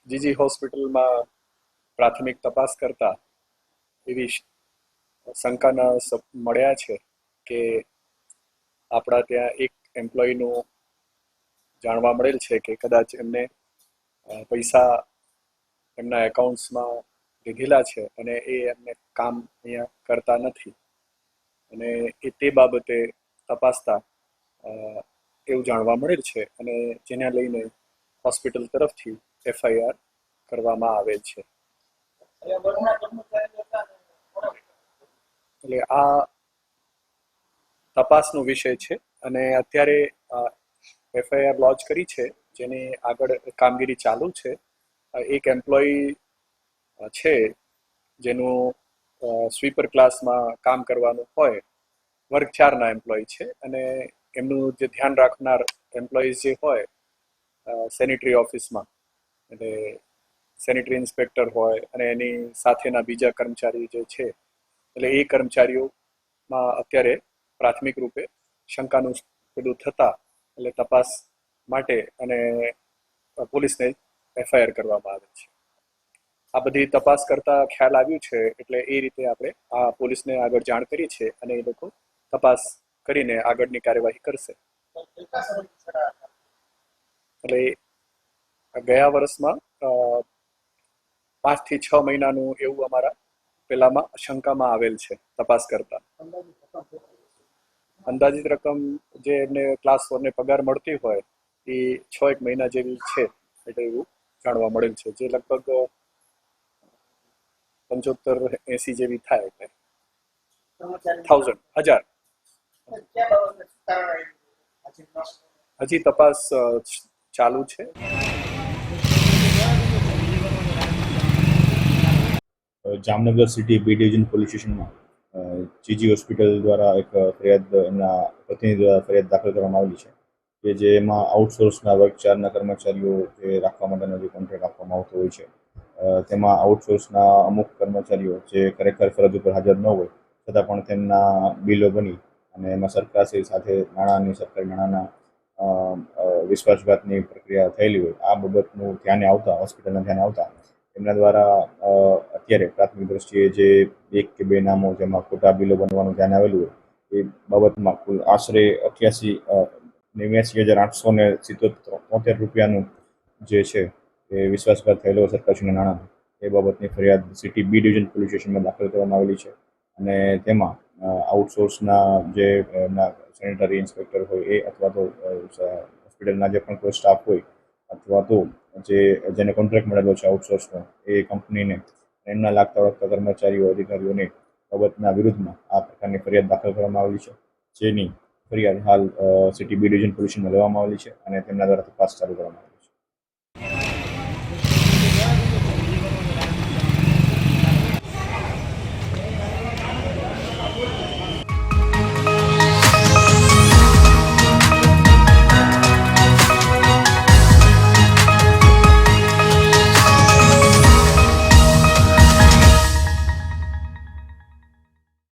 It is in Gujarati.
જીજી હોસ્પિટલમાં પ્રાથમિક તપાસ કરતા એવી શંકાના મળ્યા છે કે આપણા ત્યાં એક એમ્પ્લોયનું જાણવા મળેલ છે કે કદાચ એમને પૈસા એમના એકાઉન્ટ્સમાં લીધેલા છે અને એ એમને કામ અહીંયા કરતા નથી અને તે બાબતે તપાસતા એવું જાણવા મળેલ છે અને જેને લઈને હોસ્પિટલ તરફથી એફઆઈઆર કરવામાં આવેલ છે. એટલે આ તપાસનો વિષય છે અને અત્યારે એફઆઈઆર લોન્ચ કરી છે, જેની આગળ કામગીરી ચાલુ છે. એક એમ્પ્લોય છે જેનું સ્વીપર ક્લાસમાં કામ કરવાનું હોય, વર્ગ 4ના એમ્પ્લોય છે અને એમનું જે ધ્યાન રાખનાર એમ્પ્લોઈઝ જે હોય સેનિટરી ઓફિસમાં, એટલે સેનિટરી ઇન્સ્પેક્ટર હોય અને એની સાથેના બીજા કર્મચારી જે છે, એટલે એ કર્મચારીઓમાં અત્યારે પ્રાથમિક રૂપે શંકાનું પેલું થતા એટલે તપાસ માટે અને પોલીસને એફઆઈઆર કરવામાં આવે છે. આ બધી તપાસ કરતા ખ્યાલ આવ્યું છે એટલે એ રીતે આપણે આ પોલીસને આગળ જાણ કરી છે અને એ લોકો તપાસ કરીને આગળની કાર્યવાહી કરશે. એટલે ગયા વર્ષમાં 5 થી 6 મહિનાનું એવું અમારા પેલામાં શંકામાં આવેલ છે તપાસ કરતા. અંદાજિત રકમ જે એમને ક્લાસ 4ને પગાર મળતી હોય એ 6-1 મહિના જેવી છે એટલે એવું જાણવા મળેલ છે, જે લગભગ 75-80 જેવી થાય એટલે 1000. હજી તપાસ ચાલુ છે. Jamnagar city B division police સ્ટેશનમાં જીજી હોસ્પિટલ દ્વારા એક ફરિયાદ એમના પ્રતિનિધિ દ્વારા ફરિયાદ દાખલ કરવામાં આવેલી છે કે જેમાં આઉટસોર્સના વર્ગ 4ના કર્મચારીઓ જે રાખવા માટેનો જે કોન્ટ્રાક્ટ આપવામાં આવતો હોય છે, તેમાં આઉટસોર્સના અમુક કર્મચારીઓ જે ખરેખર ફરજ ઉપર હાજર ન હોય છતાં પણ તેમના બિલો બની અને એમાં સરકારશ્રી સાથે સરકારી નાણાંના વિશ્વાસઘાતની પ્રક્રિયા થયેલી હોય, આ બાબતનું ધ્યાને આવતા હોસ્પિટલના ધ્યાને આવતા એમના દ્વારા અત્યારે પ્રાથમિક દ્રષ્ટિએ જે 1 કે 2 નામો જેમાં ખોટા બિલો બનવાનું ધ્યાન આવેલું હોય એ બાબતમાં કુલ આશરે 88,89,873 રૂપિયાનું જે છે એ વિશ્વાસઘાત થયેલો સરકારશ્રીના નાણાં, એ બાબતની ફરિયાદ સિટી બી ડિવિઝન પોલીસ સ્ટેશનમાં દાખલ કરવામાં આવેલી છે અને તેમાં આઉટસોર્સના જે એમના સેનિટરી ઇન્સ્પેક્ટર હોય એ અથવા તો હોસ્પિટલના જે પણ કોઈ સ્ટાફ હોય અથવા તો જેને કોન્ટ્રાક્ટ મળેલો છે આઉટસોર્સનો એ કંપનીને એમના લાગતા વળગતા કર્મચારીઓ અધિકારીઓને બાબતના વિરુદ્ધમાં આ પ્રકારની ફરિયાદ દાખલ કરવામાં આવેલી છે, જેની ફરિયાદ હાલ સિટી બી ડિવિઝન પોલીસમાં લેવામાં આવેલી છે અને તેમના દ્વારા તપાસ ચાલુ કરવામાં આવી છે.